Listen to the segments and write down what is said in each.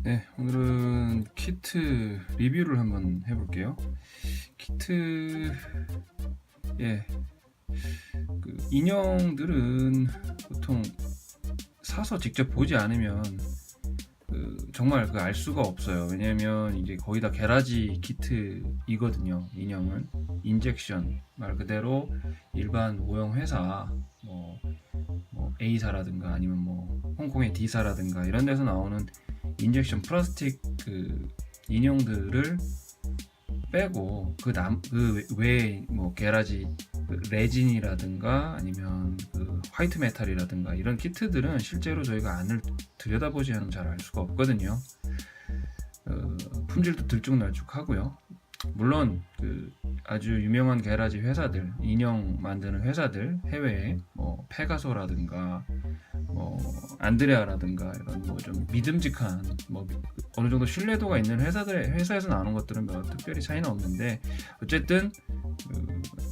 네, 오늘은 키트 리뷰를 한번 해볼게요. 키트, 그 인형들은 보통 사서 직접 보지 않으면 정말 알 수가 없어요. 왜냐면 이제 거의 다 게라지 키트이거든요. 인형은 인젝션, 말 그대로 일반 모형 회사, 뭐 A사라든가 아니면 뭐 홍콩의 D사라든가 이런 데서 나오는 인젝션 플라스틱 인형들을 빼고 그 외에 뭐 게라지 레진이라든가 아니면 화이트 메탈이라든가 이런 키트들은 실제로 저희가 안을 들여다보지 않으면 잘 알 수가 없거든요. 품질도 들쭉날쭉하고요. 물론 아주 유명한 게라지 회사들, 인형 만드는 회사들, 해외에 뭐 페가소라든가 뭐 안드레아라든가 이런 뭐 좀 믿음직한 뭐 어느 정도 신뢰도가 있는 회사에서 나오는 것들은 뭐 특별히 차이는 없는데, 어쨌든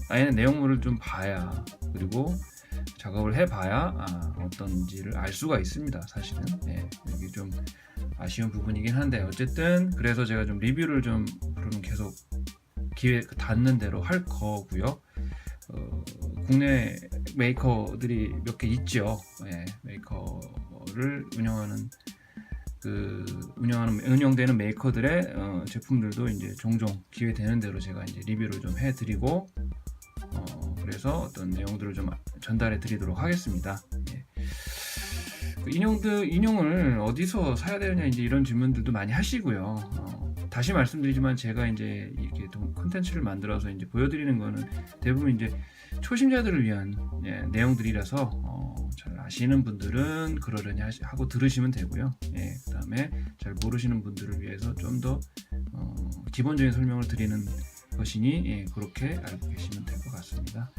아예 내용물을 좀 봐야, 그리고 작업을 해봐야 어떤지를 알 수가 있습니다. 사실은 이게 좀 아쉬운 부분이긴 한데, 어쨌든 그래서 제가 좀 리뷰를 좀 그러면 계속 기회 닿는 대로 할 거고요. 국내 메이커들이 몇 개 있죠. 메이커를 운영되는 메이커들의 제품들도 이제 종종 기회 되는 대로 제가 이제 리뷰를 좀 해드리고, 그래서 어떤 내용들을 좀 전달해 드리도록 하겠습니다. 인형을 어디서 사야 되느냐, 이제 이런 질문들도 많이 하시고요. 다시 말씀드리지만 제가 이제 이렇게 콘텐츠를 만들어서 이제 보여드리는 거는 대부분 이제 초심자들을 위한 내용들이라서 잘 아시는 분들은 그러려니 하고 들으시면 되고요. 그 다음에 잘 모르시는 분들을 위해서 좀 더 기본적인 설명을 드리는 것이니 그렇게 알고 계시면 될 것 같습니다.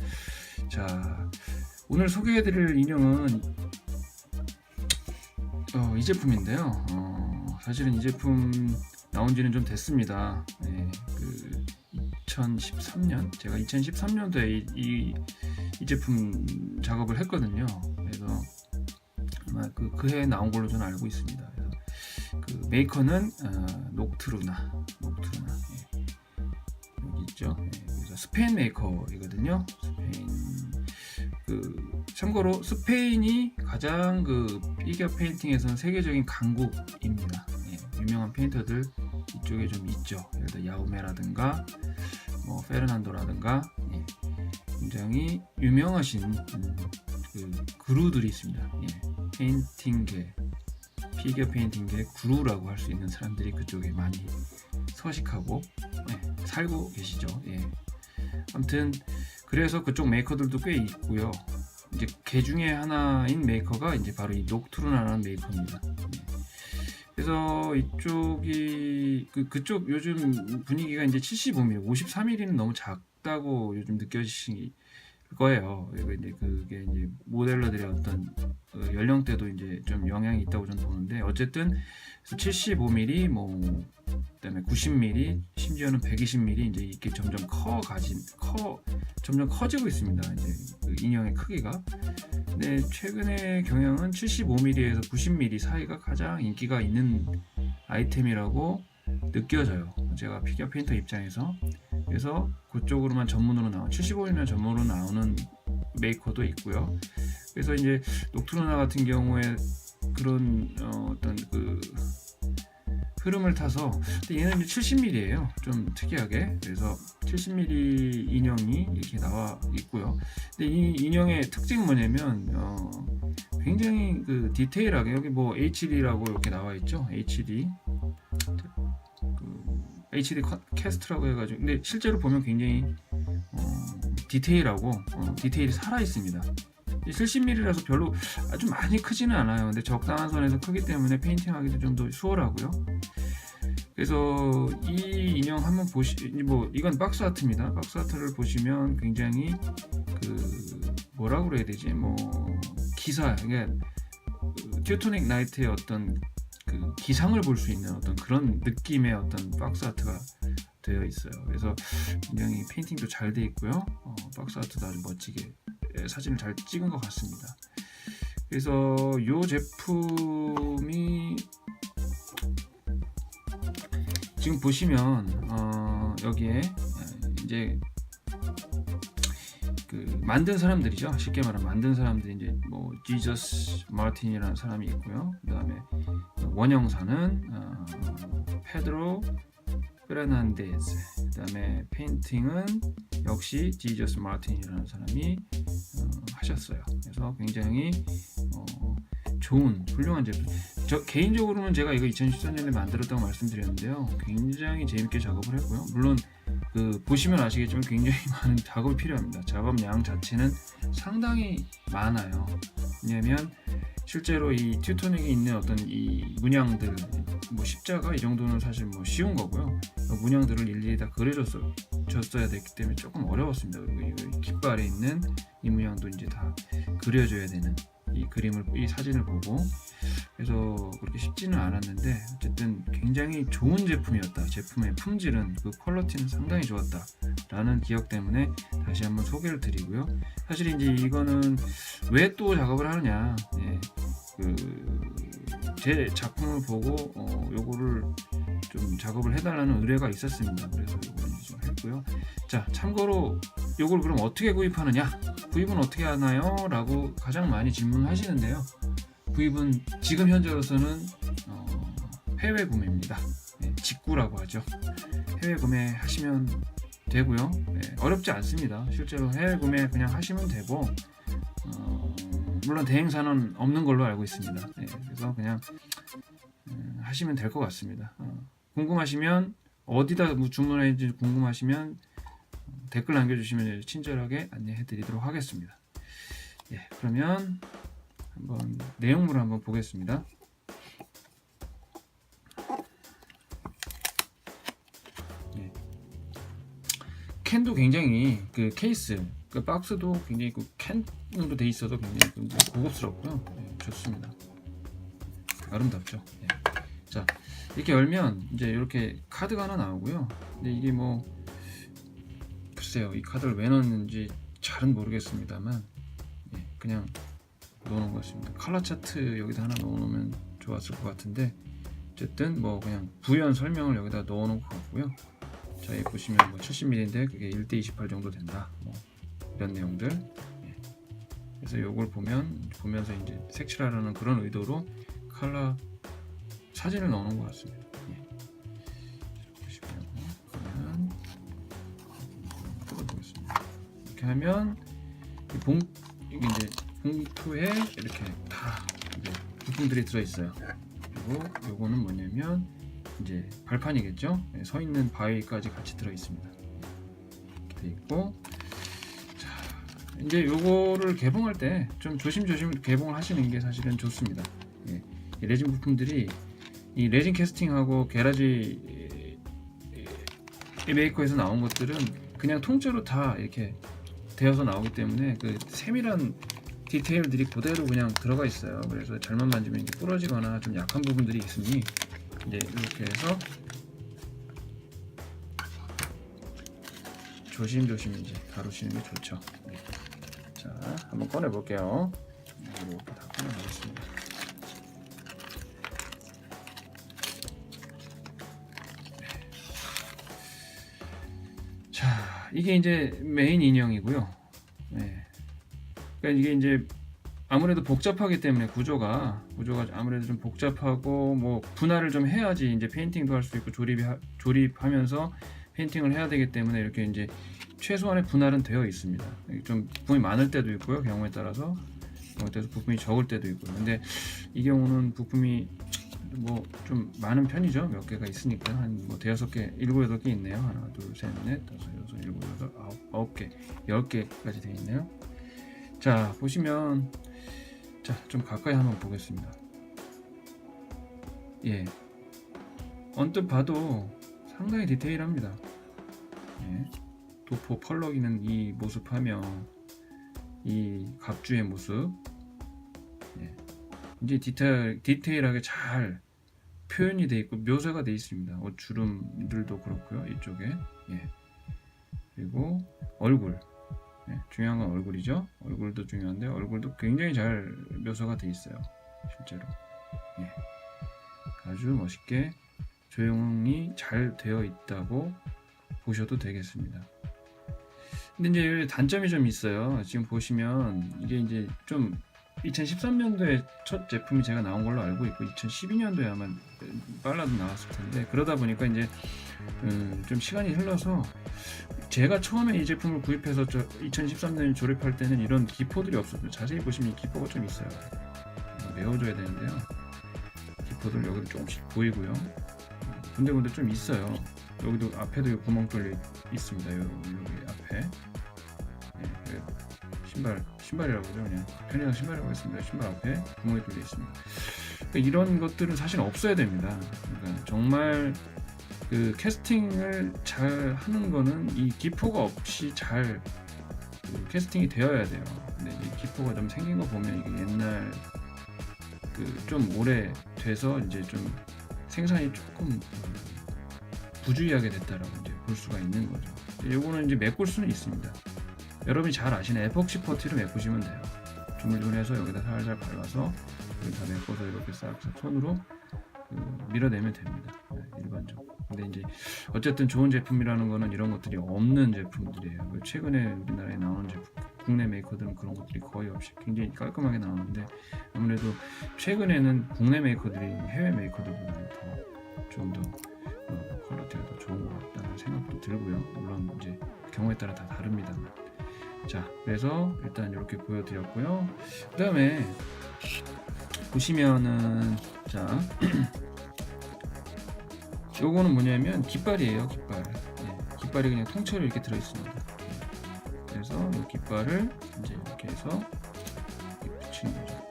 자, 오늘 소개해드릴 인형은 이 제품인데요. 사실은 이 제품 나온 지는 좀 됐습니다. 2013년, 제가 2013년도에 이 제품 작업을 했거든요. 그래서 아마 그해 나온 걸로 저는 알고 있습니다. 그래서 메이커는 녹트루나 여기 있죠. 그래서 스페인 메이커이거든요. 참고로 스페인이 가장 피겨 페인팅에서는 세계적인 강국입니다. 유명한 페인터들 이쪽에 좀 있죠. 예를 들어 야우메라든가 뭐 페르난도라든가 굉장히 유명하신 그루들이 있습니다. 페인팅계, 피겨 페인팅계 구루라고 할 수 있는 사람들이 그쪽에 많이 서식하고 살고 계시죠. 아무튼 그래서 그쪽 메이커들도 꽤 있고요. 이제 그 중에 하나인 메이커가 이제 바로 이 녹트루나라는 메이커입니다. 그래서 이쪽이 그쪽 요즘 분위기가 이제 75mm, 53mm는 너무 작다고 요즘 느껴지실 거예요. 이제 그게 이제 모델러들의 어떤 연령대도 이제 좀 영향이 있다고 저는 보는데, 어쨌든 75mm, 뭐 그다음에 90mm, 심지어는 120mm 이제 이렇게 점점 점점 커지고 있습니다. 이제 인형의 크기가. 근데 최근의 경향은 75mm에서 90mm 사이가 가장 인기가 있는 아이템이라고 느껴져요. 제가 피겨 페인터 입장에서. 그래서 그쪽으로만 전문으로 75mm 전문으로 나오는 메이커도 있고요. 그래서 이제 녹트루나 같은 경우에 그런 어떤 흐름을 타서, 근데 얘는 70mm예요. 좀 특이하게. 그래서 70mm 인형이 이렇게 나와 있고요. 근데 이 인형의 특징은 뭐냐면 굉장히 디테일하게, 여기 뭐 HD라고 이렇게 나와 있죠. HD 캐스트라고 해가지고, 근데 실제로 보면 굉장히 디테일하고 디테일이 살아 있습니다. 70mm라서 별로 아주 많이 크지는 않아요. 근데 적당한 선에서 크기 때문에 페인팅하기도 좀 더 수월하고요. 그래서 이 인형 한번 이건 박스 아트입니다. 박스 아트를 보시면 굉장히 뭐라고 그래야 되지? 뭐 기사, 이게 튜토닉 나이트의 어떤 그 기상을 볼 수 있는 어떤 그런 느낌의 어떤 박스 아트가 되어 있어요. 그래서 굉장히 페인팅도 잘 돼 있고요. 박스 아트도 아주 멋지게 사진을 잘 찍은 것 같습니다. 그래서 이 제품이 지금 보시면 여기에 이제 그 만든 사람들이죠. 쉽게 말하면 만든 사람들이 이제 뭐 지저스 마틴이라는 사람이 있고요. 그다음에 원형사는 페드로 페르난데즈, 그다음에 페인팅은 역시 지저스 마틴이라는 사람이 하셨어요. 그래서 굉장히 좋은 훌륭한 제품. 저 개인적으로는 제가 이거 2013년에 만들었다고 말씀드렸는데요. 굉장히 재밌게 작업을 했고요. 물론 그 보시면 아시겠지만 굉장히 많은 작업이 필요합니다. 작업량 자체는 상당히 많아요. 왜냐하면 실제로 이 튜토닉에 있는 어떤 이 문양들, 뭐 십자가 이 정도는 사실 뭐 쉬운 거고요. 문양들을 일일이 다 그려줬어야 됐기 때문에 조금 어려웠습니다. 그리고 이 깃발에 있는 이 문양도 이제 다 그려줘야 되는 이 그림을, 이 사진을 보고, 그래서 그렇게 쉽지는 않았는데 어쨌든 굉장히 좋은 제품이었다. 제품의 품질은, 그 퀄리티는 상당히 좋았다 라는 기억 때문에 다시 한번 소개를 드리고요. 사실 이제 이거는 왜 또 작업을 하느냐, 제 작품을 보고 요거를 좀 작업을 해달라는 의뢰가 있었습니다. 그래서 이걸 좀 했고요. 자, 참고로 요걸 그럼 어떻게 구입하느냐, 구입은 어떻게 하나요? 라고 가장 많이 질문하시는데요. 구입은 지금 현재로서는 해외 구매입니다. 직구라고 하죠. 해외 구매 하시면 되고요. 어렵지 않습니다. 실제로 해외 구매 그냥 하시면 되고, 물론 대행사는 없는 걸로 알고 있습니다. 그래서 그냥 하시면 될 것 같습니다. 궁금하시면 어디다 주문할지 궁금하시면 댓글 남겨주시면 친절하게 안내해 드리도록 하겠습니다. 그러면 한번 내용물을 한번 보겠습니다. 캔도 굉장히 그 케이스, 그 박스도 굉장히 그 캔으로 돼 있어서 굉장히 고급스럽고요. 좋습니다. 아름답죠. 자, 이렇게 열면 이제 이렇게 카드가 하나 나오고요. 근데 이게 뭐 글쎄요, 이 카드를 왜 넣었는지 잘은 모르겠습니다만 그냥 넣어놓은 것 같습니다. 컬러 차트 여기다 하나 넣어놓으면 좋았을 것 같은데, 어쨌든 뭐 그냥 부연 설명을 여기다 넣어놓은 것 같고요. 자, 여기 보시면 뭐 70mm인데 그게 1:28 정도 된다, 뭐 이런 내용들. 그래서 요걸 보면서 이제 색칠하려는 그런 의도로 컬러 사진을 넣어놓은 것 같습니다. 보시면 뜯어보겠습니다. 이렇게 하면 이게 이제 봉투에 이렇게 다 이제 부품들이 들어있어요. 그리고 요거는 뭐냐면 이제 발판이겠죠. 서 있는 바위까지 같이 들어있습니다. 이렇게 돼 있고, 자, 이제 요거를 개봉할 때 좀 조심조심 개봉을 하시는 게 사실은 좋습니다. 이 레진 부품들이 이 레진 캐스팅하고 게라지 메이커에서 나온 것들은 그냥 통째로 다 이렇게 되어서 나오기 때문에 그 세밀한 디테일들이 그대로 그냥 들어가 있어요. 그래서 잘못 만지면 이제 부러지거나 좀 약한 부분들이 있으니 이제 이렇게 해서 조심조심 이제 다루시는 게 좋죠. 자, 한번 꺼내 볼게요. 이렇게 다 꺼내 보겠습니다. 자, 이게 이제 메인 인형이고요. 그러니까 이게 이제 아무래도 복잡하기 때문에 구조가 아무래도 좀 복잡하고, 뭐 분할을 좀 해야지 이제 페인팅도 할 수 있고 조립하면서 페인팅을 해야 되기 때문에 이렇게 이제 최소한의 분할은 되어 있습니다. 좀 부품이 많을 때도 있고요, 경우에 따라서 부품이 적을 때도 있고요. 근데 이 경우는 부품이 뭐 좀 많은 편이죠. 몇 개가 있으니까 한 뭐 대여섯 개, 7, 8개 있네요. 하나, 둘, 셋, 넷, 다섯, 여섯, 일곱, 여덟, 아홉 개, 10개까지 되어 있네요. 자, 보시면, 자, 좀 가까이 한번 보겠습니다. 언뜻 봐도 상당히 디테일합니다. 도포 펄럭이는 이 모습하면 이 갑주의 모습, 예. 이제 디테일하게 잘 표현이 되어 있고 묘사가 되어 있습니다. 주름들도 그렇고요. 이쪽에, 예. 그리고 얼굴, 예. 중요한 건 얼굴이죠. 얼굴도 중요한데 얼굴도 굉장히 잘 묘사가 되어 있어요. 실제로, 예. 아주 멋있게 조형이 잘 되어 있다고 보셔도 되겠습니다. 근데 이제 단점이 좀 있어요. 지금 보시면 이게 이제 좀 2013년도에 첫 제품이 제가 나온 걸로 알고 있고 2012년도에 아마 빨라도 나왔을 텐데, 그러다 보니까 이제 좀 시간이 흘러서 제가 처음에 이 제품을 구입해서 2013년 조립할 때는 이런 기포들이 없었어요. 자세히 보시면 이 기포가 좀 있어요. 메워줘야 되는데요. 기포들 여기도 조금씩 보이고요. 군데군데 좀 있어요. 여기도 앞에도 구멍 뚫려 있습니다. 여기 앞에. 네, 신발이라고 하죠. 그냥 편의상 신발이라고 했습니다. 신발 앞에 구멍이 뚫려 있습니다. 그러니까 이런 것들은 사실 없어야 됩니다. 그러니까 정말 그 캐스팅을 잘 하는 거는 이 기포가 없이 잘 캐스팅이 되어야 돼요. 근데 이 기포가 좀 생긴 거 보면 이게 옛날 좀 오래 돼서 이제 좀 생산이 조금 부주의하게 됐다라고 이제 볼 수가 있는 거죠. 요거는 이제 메꿀 수는 있습니다. 여러분이 잘 아시는 에폭시 퍼티로 메꾸시면 돼요. 주물주물해서 여기다 살살 발라서 여기 다 메꿔서 이렇게 싹 손으로 밀어내면 됩니다. 네, 일반적으로. 근데 이제 어쨌든 좋은 제품이라는 거는 이런 것들이 없는 제품들이에요. 최근에 우리나라에 나오는 제품, 국내 메이커들은 그런 것들이 거의 없이 굉장히 깔끔하게 나오는데, 아무래도 최근에는 국내 메이커들이 해외 메이커들보다는 좀 더 퀄리티가 더 좋은 것 같다는 생각도 들고요. 물론 이제 경우에 따라 다 다릅니다. 자, 그래서 일단 이렇게 보여드렸고요. 그 다음에 보시면은, 자, 요거는 뭐냐면 깃발이에요. 깃발. 예, 깃발이 그냥 통째로 이렇게 들어있습니다. 그래서 이 깃발을 이제 이렇게 해서 이렇게 붙이는 거죠.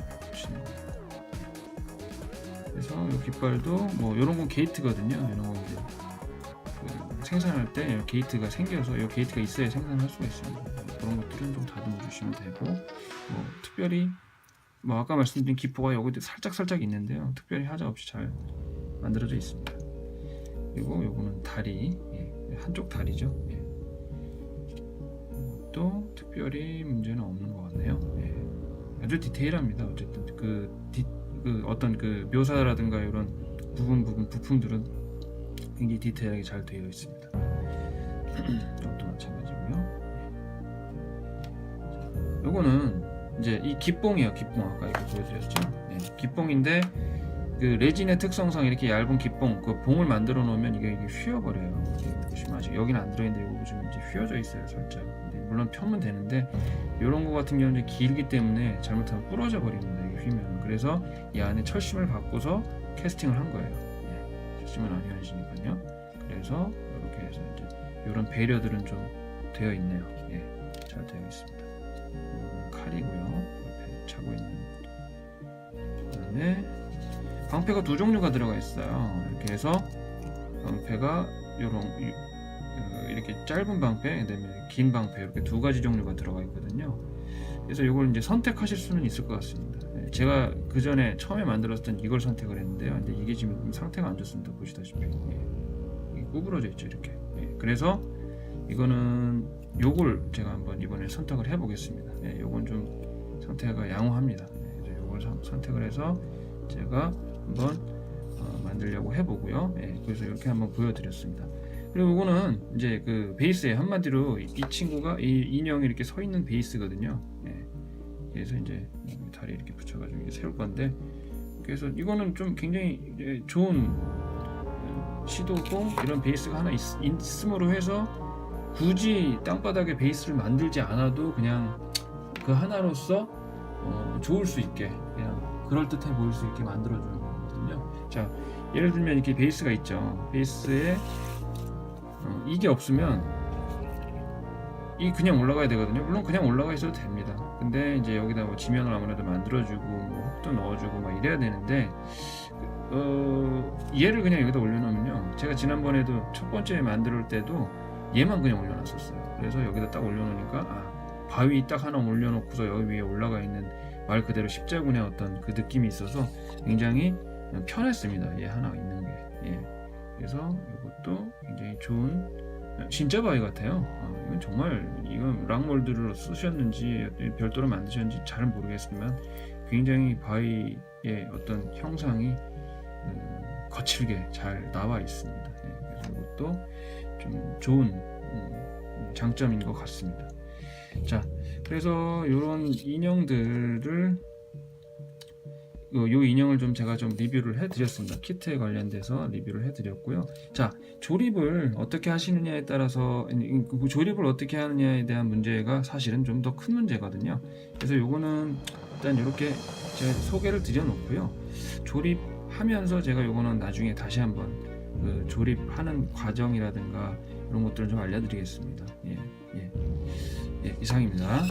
그래서 이 깃발도 뭐 이런 건 게이트거든요. 이런 건 이제 생산할 때 게이트가 생겨서 이 게이트가 있어야 생산할 수가 있습니다. 그런 것들은 좀 다듬어 주시면 되고, 뭐 특별히 뭐 아까 말씀드린 기포가 여기도 살짝 있는데요. 특별히 하자 없이 잘 만들어져 있습니다. 그리고 요거는 다리, 예, 한쪽 다리죠. 예. 또 특별히 문제는 없는 것 같네요. 예. 아주 디테일합니다. 어쨌든 어떤 그 묘사라든가 이런 부품들은 굉장히 디테일하게 잘 되어 있습니다. 이것도 마찬가지고요. 요거는 이제 이 기뽕이에요. 기뽕 아까 이렇게 보여드렸죠. 예. 기뽕인데 그 레진의 특성상 이렇게 얇은 기뽕, 그 봉을 만들어 놓으면 이게 휘어버려요. 보시면 아직 여기는 안 들어있는데 이거 보시면 이제 휘어져 있어요, 살짝. 근데 물론 펴면 되는데 이런 거 같은 경우는 길기 때문에 잘못하면 부러져 버립니다. 이게 휘면. 그래서 이 안에 철심을 받고서 캐스팅을 한 거예요. 예, 철심은 안 휘어지니까요. 그래서 이렇게 해서 이제 이런 배려들은 좀 되어 있네요. 예, 잘 되어 있습니다. 칼이고요. 옆에 차고 있는. 그다음에 방패가 두 종류가 들어가 있어요. 이렇게 해서 방패가 이렇게 짧은 방패, 그다음에 긴 방패, 이렇게 두 가지 종류가 들어가 있거든요. 그래서 이걸 이제 선택하실 수는 있을 것 같습니다. 제가 그 전에 처음에 만들었을 땐 이걸 선택을 했는데요. 근데 이게 지금 상태가 안 좋습니다. 보시다시피 이게 구부러져 있죠, 이렇게. 그래서 이거는 요걸 제가 한번 이번에 선택을 해보겠습니다. 요건 좀 상태가 양호합니다. 그래서 요걸 선택을 해서 제가 한번 만들려고 해보고요. 그래서 이렇게 한번 보여드렸습니다. 그리고 이거는 이제 그 베이스에 한마디로 이 친구가 이 인형이 이렇게 서 있는 베이스거든요. 그래서 이제 다리 이렇게 붙여가지고 이게 세울 건데, 그래서 이거는 좀 굉장히 좋은 시도고, 이런 베이스가 하나 있음으로 해서 굳이 땅바닥에 베이스를 만들지 않아도 그냥 그 하나로서 좋을 수 있게, 그냥 그럴듯해 보일 수 있게 만들어주는 거거든요. 자, 예를 들면 이렇게 베이스가 있죠. 베이스에 이게 없으면 이 그냥 올라가야 되거든요. 물론 그냥 올라가 있어도 됩니다. 근데 이제 여기다 뭐 지면을 아무래도 만들어주고 뭐 흙도 넣어주고 막 이래야 되는데, 얘를 그냥 여기다 올려놓으면요, 제가 지난번에도 첫 번째 만들 때도 얘만 그냥 올려놨었어요. 그래서 여기다 딱 올려놓으니까 바위 딱 하나 올려놓고서 여기 위에 올라가 있는 말 그대로 십자군의 어떤 그 느낌이 있어서 굉장히 편했습니다. 얘 하나 있는 게. 예. 그래서 이것도 굉장히 좋은 진짜 바위 같아요. 이건 정말 이건 락몰드로 쓰셨는지 별도로 만드셨는지 잘 모르겠지만 굉장히 바위의 어떤 형상이 거칠게 잘 나와 있습니다. 예. 그래서 이것도 좀 좋은 장점인 것 같습니다. 자, 그래서 이런 인형들을 요 인형을 좀 제가 좀 리뷰를 해드렸습니다. 키트에 관련돼서 리뷰를 해드렸고요. 자, 조립을 어떻게 하시느냐에 따라서 조립을 어떻게 하느냐에 대한 문제가 사실은 좀 더 큰 문제거든요. 그래서 요거는 일단 이렇게 제가 소개를 드려놓고요. 조립하면서 제가 요거는 나중에 다시 한번 그 조립하는 과정이라든가 이런 것들을 좀 알려드리겠습니다. 예, 이상입니다.